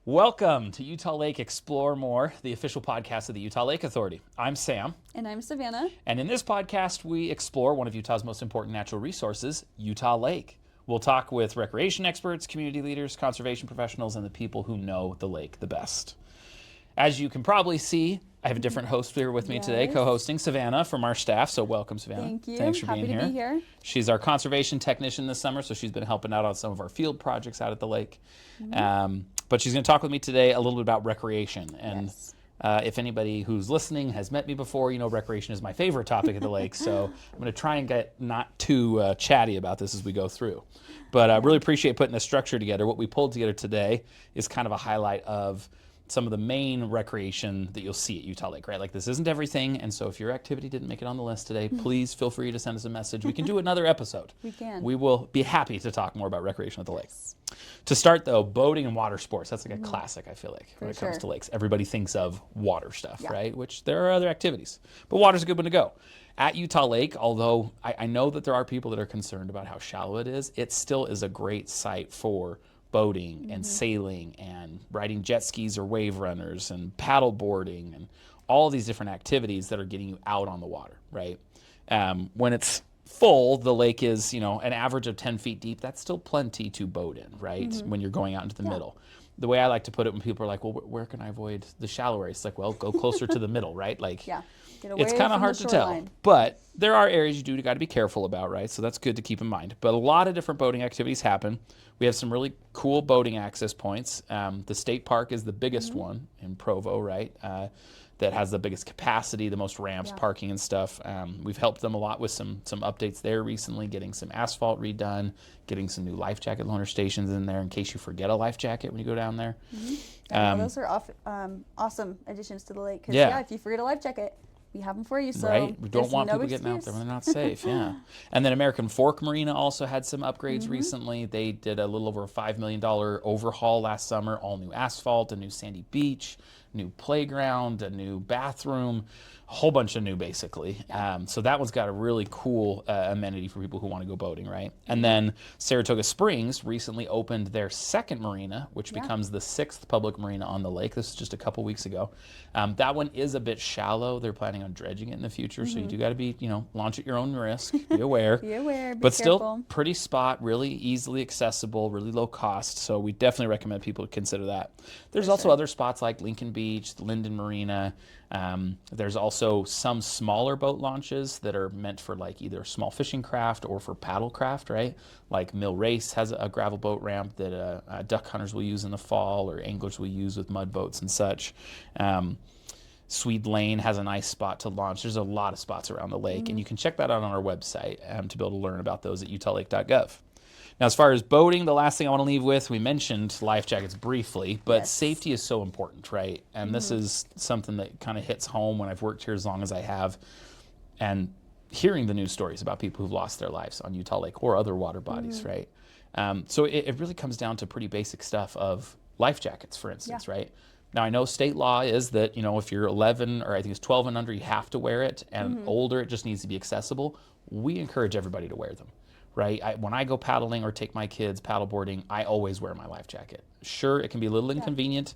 Welcome to Utah Lake Explore More, the official podcast of the Utah Lake Authority. I'm Sam. And I'm Savannah. And in this podcast, we explore one of Utah's most important natural resources, Utah Lake. We'll talk with recreation experts, community leaders, conservation professionals, and the people who know the lake the best. As you can probably see, I have a different host here with me today, co-hosting Savannah from our staff. So welcome, Savannah. Thank you. Thanks for Happy being to be here. She's our conservation technician this summer, so she's been helping out on some of our field projects out at the lake. But she's going to talk with me today a little bit about recreation. And if anybody who's listening has met me before, you know recreation is my favorite topic at the lake. So I'm going to try and get not too chatty about this as we go through. But I really appreciate putting the structure together. What we pulled together today is kind of a highlight of some of the main recreation that you'll see at Utah Lake, right? Like this isn't everything, and so if your activity didn't make it on the list today, please feel free to send us a message. We can do another episode. We can. We will be happy to talk more about recreation at the lake. To start though, boating and water sports, that's like a classic, I feel like, when it comes to lakes. Everybody thinks of water stuff, right? Which there are other activities, but water's a good one to go. At Utah Lake, although I know that there are people that are concerned about how shallow it still is a great site for boating and sailing and riding jet skis or wave runners and paddle boarding and all these different activities that are getting you out on the water, right? When it's full, the lake is, an average of 10 feet deep. That's still plenty to boat in, right? When you're going out into the middle. The way I like to put it when people are like, well, where can I avoid the shallow areas? It's like, well, go closer to the middle, right? Like, it's kind of hard to tell. But there are areas you got to be careful about, right? So that's good to keep in mind. But a lot of different boating activities happen. We have some really cool boating access points. The state park is the biggest one in Provo, right? That has the biggest capacity, the most ramps, parking and stuff. We've helped them a lot with some updates there recently, getting some asphalt redone, getting some new life jacket loaner stations in there in case you forget a life jacket when you go down there. Those are awesome additions to the lake. Because if you forget a life jacket, we have them for you. So we don't want people getting out there when they're not safe. And then American Fork Marina also had some upgrades recently. They did a little over a $5 million overhaul last summer, all new asphalt, a new sandy beach, new playground, a new bathroom, a whole bunch of new basically. So that one's got a really cool amenity for people who want to go boating, right? And then Saratoga Springs recently opened their second marina, which becomes the 6th public marina on the lake. This is just a couple weeks ago. That one is a bit shallow. They're planning on dredging it in the future, so you do got to be, launch at your own risk. Be aware. Be aware, be but careful. Still pretty spot, really easily accessible, really low cost. So we definitely recommend people consider that. There's also other spots like Lincoln Beach, the Linden Marina. There's also some smaller boat launches that are meant for like either small fishing craft or for paddle craft, right? Like Mill Race has a gravel boat ramp that duck hunters will use in the fall, or anglers will use with mud boats and such. Swede Lane has a nice spot to launch. There's a lot of spots around the lake, and you can check that out on our website to be able to learn about those at utahlake.gov. Now, as far as boating, the last thing I want to leave with, we mentioned life jackets briefly, but safety is so important, right? And this is something that kind of hits home when I've worked here as long as I have, and hearing the news stories about people who've lost their lives on Utah Lake or other water bodies, right? So it really comes down to pretty basic stuff of life jackets, for instance, right? Now, I know state law is that, if you're 11 or I think it's 12 and under, you have to wear it, and older, it just needs to be accessible. We encourage everybody to wear them. Right? When I go paddling or take my kids paddleboarding, I always wear my life jacket. Sure, it can be a little inconvenient.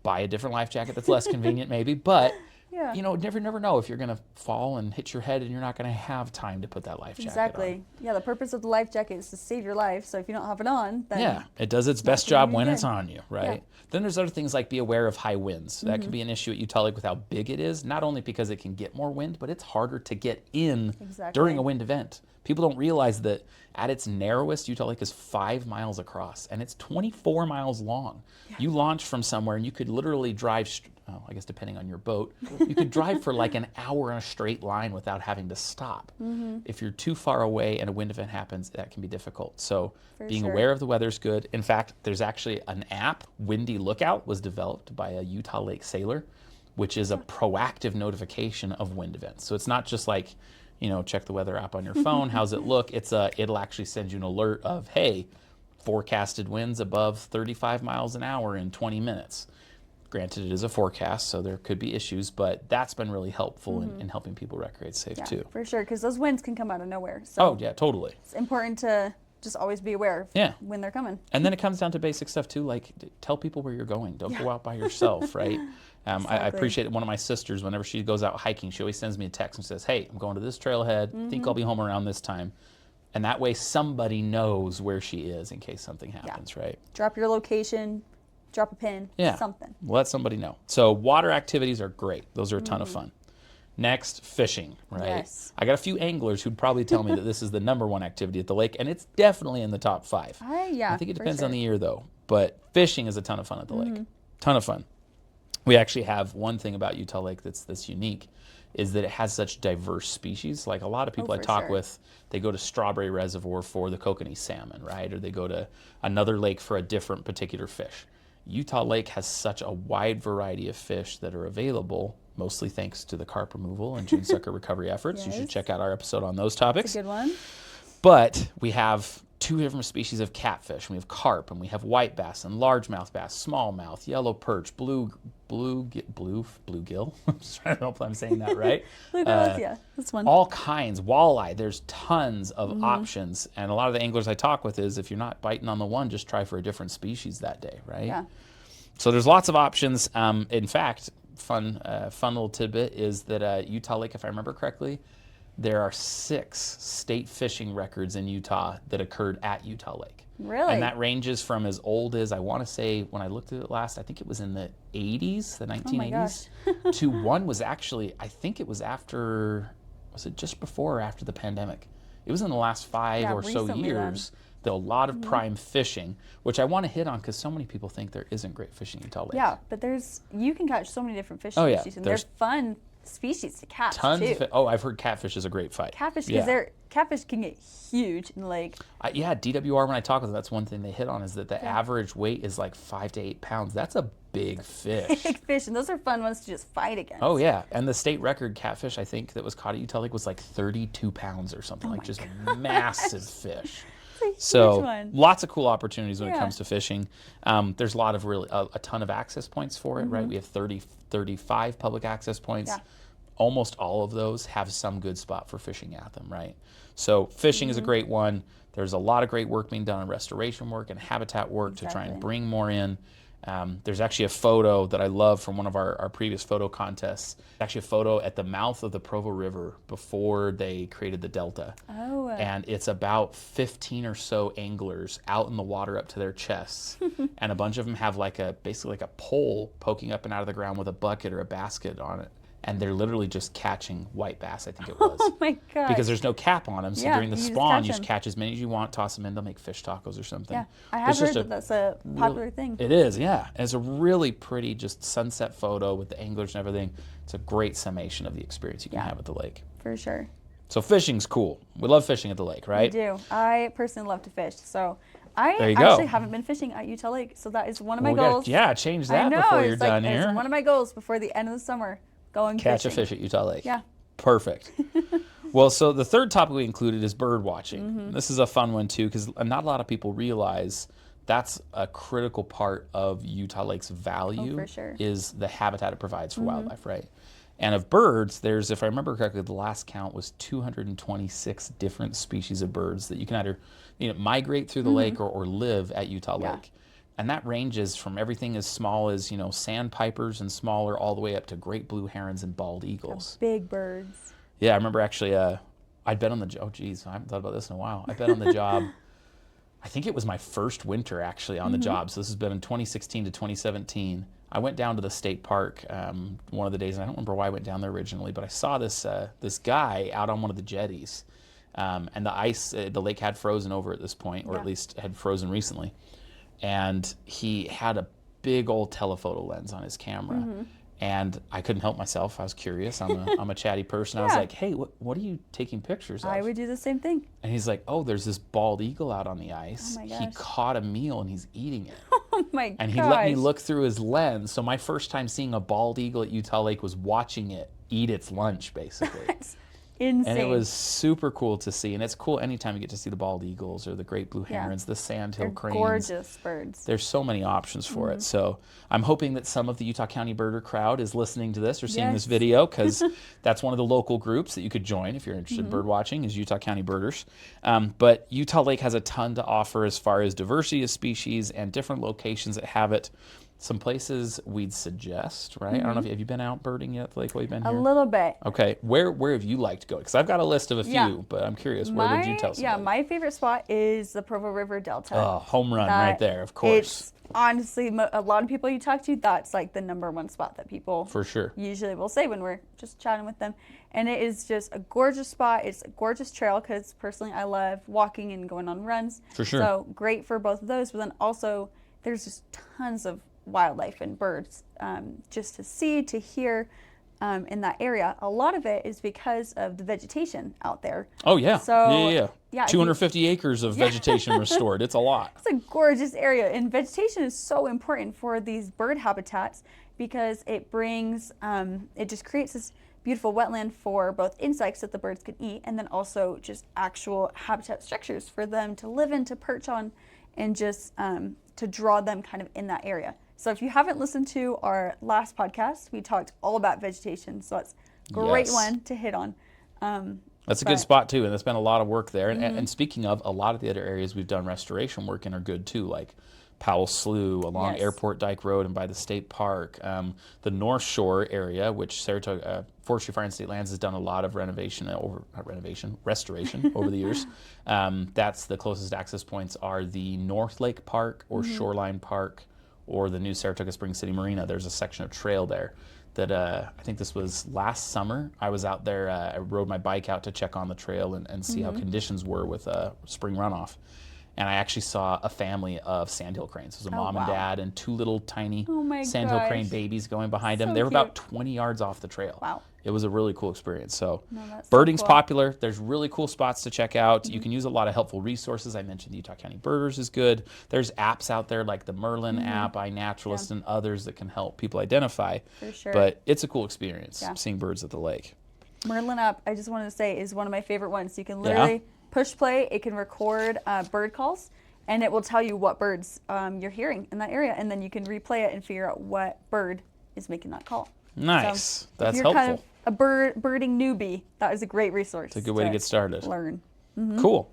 Buy a different life jacket that's less convenient maybe, but never know if you're going to fall and hit your head and you're not going to have time to put that life jacket on. Yeah, the purpose of the life jacket is to save your life, so if you don't have it on, then it does its best job when it's on you, right? Then there's other things like be aware of high winds. That can be an issue at Utah Lake with how big it is, not only because it can get more wind, but it's harder to get in during a wind event. People don't realize that at its narrowest, Utah Lake is 5 miles across, and it's 24 miles long. You launch from somewhere, and you could literally drive, I guess depending on your boat, you could drive for like an hour in a straight line without having to stop. If you're too far away and a wind event happens, that can be difficult. So being aware of the weather is good. In fact, there's actually an app, Windy Lookout, was developed by a Utah Lake sailor, which is a proactive notification of wind events. So it's not just like, check the weather app on your phone. How's it look? It'll actually send you an alert of, hey, forecasted winds above 35 miles an hour in 20 minutes. Granted, it is a forecast, so there could be issues, but that's been really helpful in helping people recreate safe too. For sure, because those winds can come out of nowhere. So oh, yeah, totally. It's important to just always be aware of when they're coming. And then it comes down to basic stuff too, like tell people where you're going. Don't go out by yourself, right? Exactly. I appreciate it. One of my sisters, whenever she goes out hiking, she always sends me a text and says, hey, I'm going to this trailhead. Think I'll be home around this time. And that way somebody knows where she is in case something happens, right? Drop your location, drop a pin, something. Let somebody know. So water activities are great. Those are a ton of fun. Next, fishing, right? Yes. I got a few anglers who'd probably tell me that this is the #1 activity at the lake, and it's definitely in the top 5. I think it depends on the year, though. But fishing is a ton of fun at the lake. Ton of fun. We actually have one thing about Utah Lake that's unique, is that it has such diverse species. Like a lot of people I talk with, they go to Strawberry Reservoir for the kokanee salmon, right? Or they go to another lake for a different particular fish. Utah Lake has such a wide variety of fish that are available, mostly thanks to the carp removal and June sucker recovery efforts. You should check out our episode on those topics. That's a good one. But we have 2 different species of catfish. We have carp, and we have white bass, and largemouth bass, smallmouth, yellow perch, bluegill. I'm just trying to hope I'm saying that right. Bluegills, that's one. All kinds, walleye. There's tons of options, and a lot of the anglers I talk with is if you're not biting on the one, just try for a different species that day, right? Yeah. So there's lots of options. In fact, fun little tidbit is that Utah Lake, if I remember correctly, there are 6 state fishing records in Utah that occurred at Utah Lake. Really? And that ranges from as old as, I want to say, when I looked at it last, I think it was in the 80s, the 1980s, to one was actually, I think it was after, was it just before or after the pandemic? It was in the last 5 or so years. There a lot of prime fishing, which I want to hit on because so many people think there isn't great fishing in Utah Lake. Yeah, but you can catch so many different fish species, and they're fun species to catch too. I've heard catfish is a great fight. Catfish, because catfish can get huge in the lake. DWR, when I talk with them, that's one thing they hit on, is that the average weight is like 5 to 8 pounds. That's a big fish. Big fish, and those are fun ones to just fight against. Oh yeah, and the state record catfish, I think, that was caught at Utah Lake was like 32 pounds or something, just massive fish. So lots of cool opportunities when it comes to fishing. There's a lot of a ton of access points for it, right? We have 35 public access points. Yeah. Almost all of those have some good spot for fishing at them, right? So fishing is a great one. There's a lot of great work being done on restoration work and habitat work to try and bring more in. There's actually a photo that I love from one of our previous photo contests. Actually a photo at the mouth of the Provo River before they created the Delta. Oh. And it's about 15 or so anglers out in the water up to their chests. And a bunch of them have basically like a pole poking up and out of the ground with a bucket or a basket on it. And they're literally just catching white bass, I think it was. Oh my God. Because there's no cap on them. So during the spawn, you just catch as many as you want, toss them in, they'll make fish tacos or something. Yeah, I have heard that that's a popular thing. It is, yeah. And it's a really pretty just sunset photo with the anglers and everything. It's a great summation of the experience you can have at the lake. For sure. So fishing's cool. We love fishing at the lake, right? We do. I personally love to fish. So I actually haven't been fishing at Utah Lake. So that is one of my goals. Change that before you're done here. It's one of my goals before the end of the summer. Catch a fish at Utah Lake. Yeah. Perfect. Well, so the third topic we included is bird watching. This is a fun one too, because not a lot of people realize that's a critical part of Utah Lake's value. For sure. Is the habitat it provides for wildlife, right? And of birds, there's, if I remember correctly, the last count was 226 different species of birds that you can either migrate through the lake or live at Utah Lake. And that ranges from everything as small as, sandpipers and smaller all the way up to great blue herons and bald eagles. Big birds. Yeah, I remember actually, I'd bet on the job. Oh, geez, I haven't thought about this in a while. I bet on the job. I think it was my first winter actually on the job. So this has been in 2016 to 2017. I went down to the state park one of the days, and I don't remember why I went down there originally, but I saw this guy out on one of the jetties. And the ice, the lake had frozen over at this point, or at least had frozen recently. And he had a big old telephoto lens on his camera. And I couldn't help myself. I was curious. I'm a chatty person. I was like, hey, what are you taking pictures of? I would do the same thing. And he's like, oh, there's this bald eagle out on the ice. Oh my gosh. He caught a meal and he's eating it. Oh my gosh. And he let me look through his lens. So my first time seeing a bald eagle at Utah Lake was watching it eat its lunch, basically. insane. And it was super cool to see. And it's cool anytime you get to see the bald eagles or the great blue herons, the sandhill cranes. Gorgeous birds. There's so many options for it. So I'm hoping that some of the Utah County birder crowd is listening to this or seeing this video, because that's one of the local groups that you could join if you're interested in bird watching, is Utah County Birders. But Utah Lake has a ton to offer as far as diversity of species and different locations that have it. Some places we'd suggest, right? I don't know if have you been out birding yet, Lake, while you've been here? A little bit. Okay, where have you liked to go? Because I've got a list of a few, but I'm curious, where would you tell somebody? Yeah, my favorite spot is the Provo River Delta. Oh, home run right there, of course. It's honestly, a lot of people you talk to, that's like the #1 spot that people for sure usually will say when we're just chatting with them. And it is just a gorgeous spot. It's a gorgeous trail, because personally I love walking and going on runs. For sure. So great for both of those. But then also there's just tons of wildlife and birds just to see, to hear in that area. A lot of it is because of the vegetation out there. Oh yeah. So yeah. 250 acres of vegetation restored. It's a lot. It's a gorgeous area, and vegetation is so important for these bird habitats, because it brings it just creates this beautiful wetland for both insects that the birds can eat, and then also just actual habitat structures for them to live in, to perch on, and just to draw them kind of in that area. So if you haven't listened to our last podcast, we talked all about vegetation. So that's a great one to hit on. That's a good spot too, and there's been a lot of work there. And speaking of, a lot of the other areas we've done restoration work in are good too, like Powell Slough along Airport Dyke Road and by the state park. The North Shore area, which Saratoga Forestry Fire and State Lands has done a lot of restoration over the years. That's the closest access points are the North Lake Park or Shoreline Park, or the new Saratoga Springs City Marina. There's a section of trail there that I think this was last summer. I was out there, I rode my bike out to check on the trail and see how conditions were with spring runoff. And I actually saw a family of sandhill cranes. It was a mom and dad and 2 little tiny sandhill crane babies going behind them. They were about 20 yards off the trail. Wow. It was a really cool experience. So birding's popular. There's really cool spots to check out. You can use a lot of helpful resources. I mentioned the Utah County Birders is good. There's apps out there like the Merlin app, iNaturalist, and others that can help people identify. For sure. But it's a cool experience seeing birds at the lake. Merlin app, I just wanted to say, is one of my favorite ones. You can literally push play. It can record bird calls, and it will tell you what birds you're hearing in that area, and then you can replay it and figure out what bird is making that call. Nice. So that's if you're helpful. Kind of a birding newbie, that is a great resource. It's a good way to get started. Learn. Cool.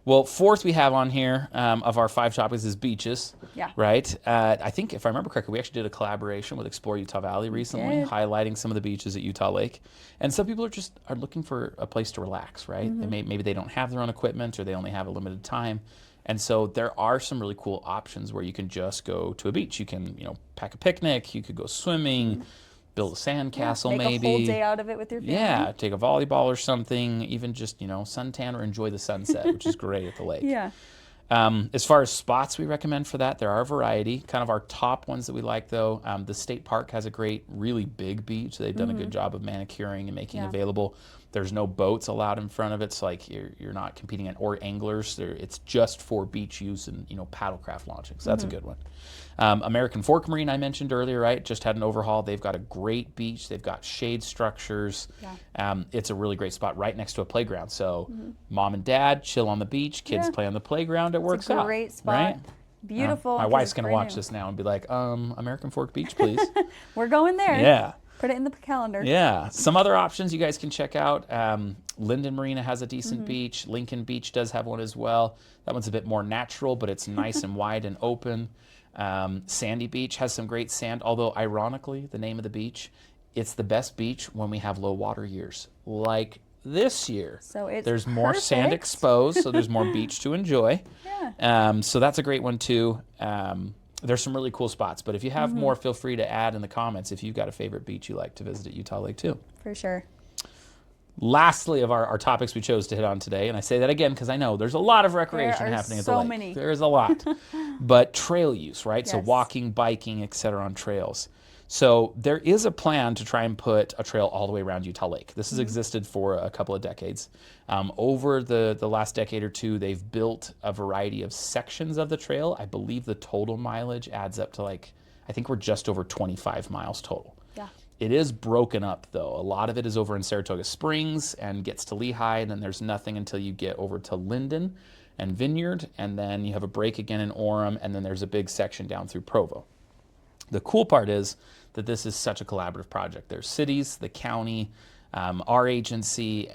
Well, fourth we have on here of our 5 topics is beaches. Yeah. Right? I think, if I remember correctly, we actually did a collaboration with Explore Utah Valley recently, highlighting some of the beaches at Utah Lake. And some people are looking for a place to relax, right? Maybe they don't have their own equipment, or they only have a limited time. And so there are some really cool options where you can just go to a beach. You can, pack a picnic. You could go swimming. Build a sandcastle, maybe. Make a whole day out of it with your family. Yeah, take a volleyball or something. Even just, suntan or enjoy the sunset, which is great at the lake. Yeah. As far as spots we recommend for that, there are a variety. Kind of our top ones that we like, though, the state park has a great, really big beach. They've done a good job of manicuring and making available. There's no boats allowed in front of it, so like you're not competing or anglers. It's just for beach use and paddlecraft launching. So that's a good one. American Fork Marina I mentioned earlier, right? Just had an overhaul. They've got a great beach. They've got shade structures. Yeah. It's a really great spot right next to a playground. So mom and dad chill on the beach. Kids play on the playground. It works out. It's a great spot. Right? Beautiful. My wife's gonna watch this now and be like, American Fork Beach, please. We're going there. Yeah. Put it in the calendar. Yeah. Some other options you guys can check out. Linden Marina has a decent beach. Lincoln Beach does have one as well. That one's a bit more natural, but it's nice and wide and open. Sandy Beach has some great sand, although ironically, the name of the beach, it's the best beach when we have low water years, like this year. So there's more sand exposed, so there's more beach to enjoy. Yeah. So that's a great one too. There's some really cool spots, but if you have more, feel free to add in the comments if you've got a favorite beach you like to visit at Utah Lake too. For sure. Lastly of our topics we chose to hit on today, and I say that again because I know there's a lot of recreation happening at the lake. So many. There's a lot. But trail use, right? Yes. So walking, biking, etc. on trails. So there is a plan to try and put a trail all the way around Utah Lake. This has existed for a couple of decades. Over the last decade or two, they've built a variety of sections of the trail. I believe the total mileage adds up to I think we're just over 25 miles total. Yeah. It is broken up, though. A lot of it is over in Saratoga Springs and gets to Lehigh, and then there's nothing until you get over to Linden and Vineyard, and then you have a break again in Orem, and then there's a big section down through Provo. The cool part is that this is such a collaborative project. There's cities, the county, our agency,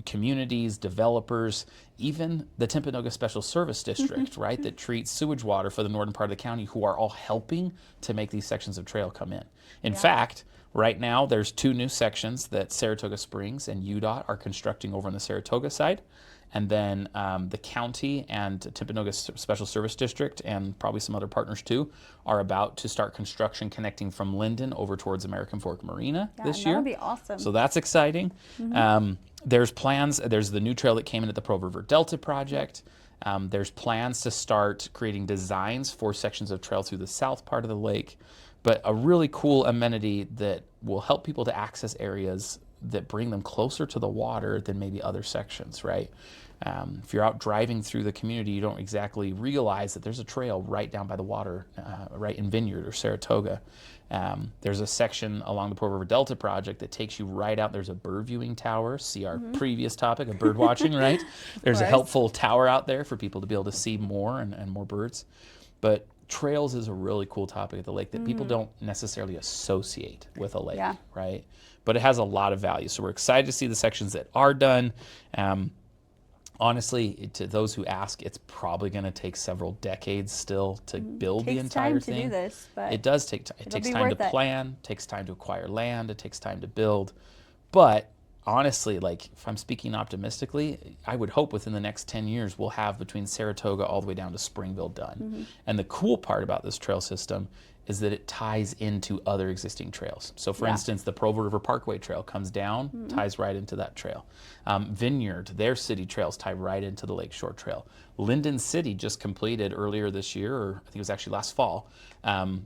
communities, developers, even the Timpanogos Special Service District, right, that treats sewage water for the northern part of the county, who are all helping to make these sections of trail come in. In fact, right now there's 2 new sections that Saratoga Springs and UDOT are constructing over on the Saratoga side. And then the county and Timpanogos Special Service District, and probably some other partners too, are about to start construction connecting from Linden over towards American Fork Marina this year. That would be awesome. So that's exciting. There's plans. There's the new trail that came in at the Provo River Delta project. There's plans to start creating designs for sections of trail through the south part of the lake. But a really cool amenity that will help people to access areas that bring them closer to the water than maybe other sections, right? If you're out driving through the community, you don't exactly realize that there's a trail right down by the water, right in Vineyard or Saratoga. There's a section along the Provo River Delta project that takes you right out. There's a bird viewing tower. See our previous topic of bird watching, right? There's a helpful tower out there for people to be able to see more and more birds. But trails is a really cool topic at the lake that people don't necessarily associate with a lake, right? But it has a lot of value. So we're excited to see the sections that are done. Honestly, to those who ask, it's probably going to take several decades still to build the entire thing. It takes time to do this, but it does take time. It takes time to plan, takes time to acquire land, it takes time to build. But honestly, like if I'm speaking optimistically, I would hope within the next 10 years we'll have between Saratoga all the way down to Springville done. And the cool part about this trail system is that it ties into other existing trails. So for instance, the Provo River Parkway Trail comes down, ties right into that trail. Vineyard, their city trails tie right into the Lakeshore Trail. Linden City just completed earlier this year, or I think it was actually last fall,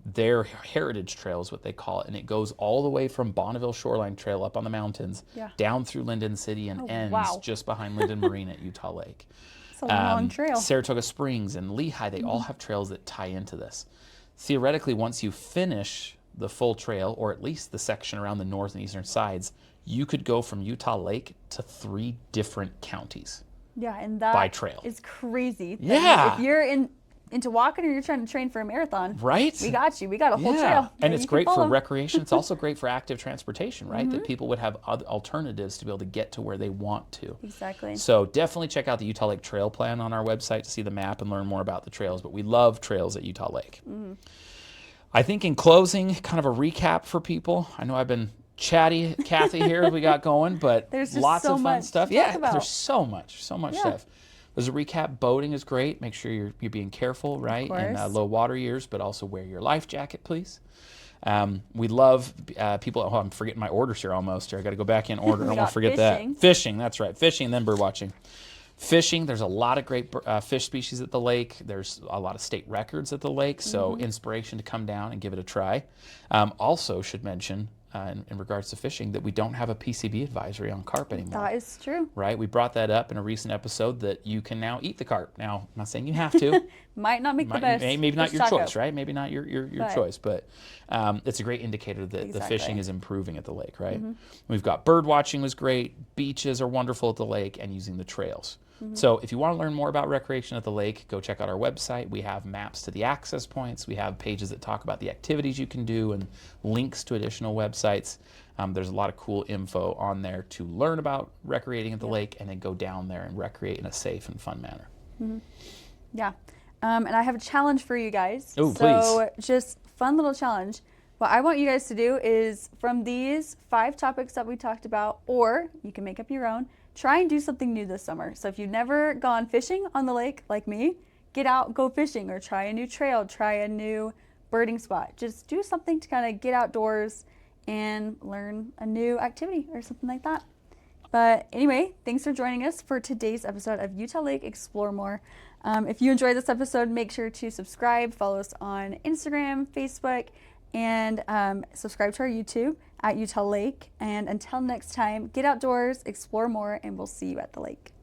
their Heritage Trail is what they call it, and it goes all the way from Bonneville Shoreline Trail up on the mountains, down through Linden City and ends just behind Linden Marina at Utah Lake. It's a long trail. Saratoga Springs and Lehigh, they all have trails that tie into this. Theoretically, once you finish the full trail, or at least the section around the north and eastern sides, you could go from Utah Lake to 3 different counties. Yeah, and that by trail is crazy. Yeah. If you're into walking or you're trying to train for a marathon, right? We got you. We got a whole trail. And it's great for recreation. It's also great for active transportation, right? That people would have other alternatives to be able to get to where they want to. Exactly. So definitely check out the Utah Lake Trail Plan on our website to see the map and learn more about the trails. But we love trails at Utah Lake. I think in closing, kind of a recap for people. I know I've been chatty, Kathy, here we got going, but there's just lots so of fun much stuff. to talk about. There's so much stuff. As a recap, boating is great. Make sure you're being careful, right? In low water years, but also wear your life jacket, please. We love people. Oh, I'm forgetting my orders here almost. I got to go back in order. I don't want to forget that. Fishing, that's right. Fishing, and then bird watching. Fishing, there's a lot of great fish species at the lake. There's a lot of state records at the lake, so inspiration to come down and give it a try. Also should mention, in regards to fishing, that we don't have a PCB advisory on carp anymore. That is true. Right? We brought that up in a recent episode that you can now eat the carp. Now, I'm not saying you have to. Might not make the best. Maybe not your choice, right? Maybe not your choice, but it's a great indicator that the fishing is improving at the lake, right? We've got bird watching was great. Beaches are wonderful at the lake, and using the trails. So if you want to learn more about recreation at the lake, go check out our website. We have maps to the access points. We have pages that talk about the activities you can do and links to additional websites. There's a lot of cool info on there to learn about recreating at the lake and then go down there and recreate in a safe and fun manner. Yeah. And I have a challenge for you guys. Oh, so just fun little challenge. What I want you guys to do is from these 5 topics that we talked about, or you can make up your own, try and do something new this summer. So if you've never gone fishing on the lake like me, get out, go fishing, or try a new trail, try a new birding spot. Just do something to kind of get outdoors and learn a new activity or something like that. But anyway, thanks for joining us for today's episode of Utah Lake Explore More. If you enjoyed this episode, make sure to subscribe, follow us on Instagram, Facebook, and subscribe to our YouTube at Utah Lake. And until next time, get outdoors, explore more, and we'll see you at the lake.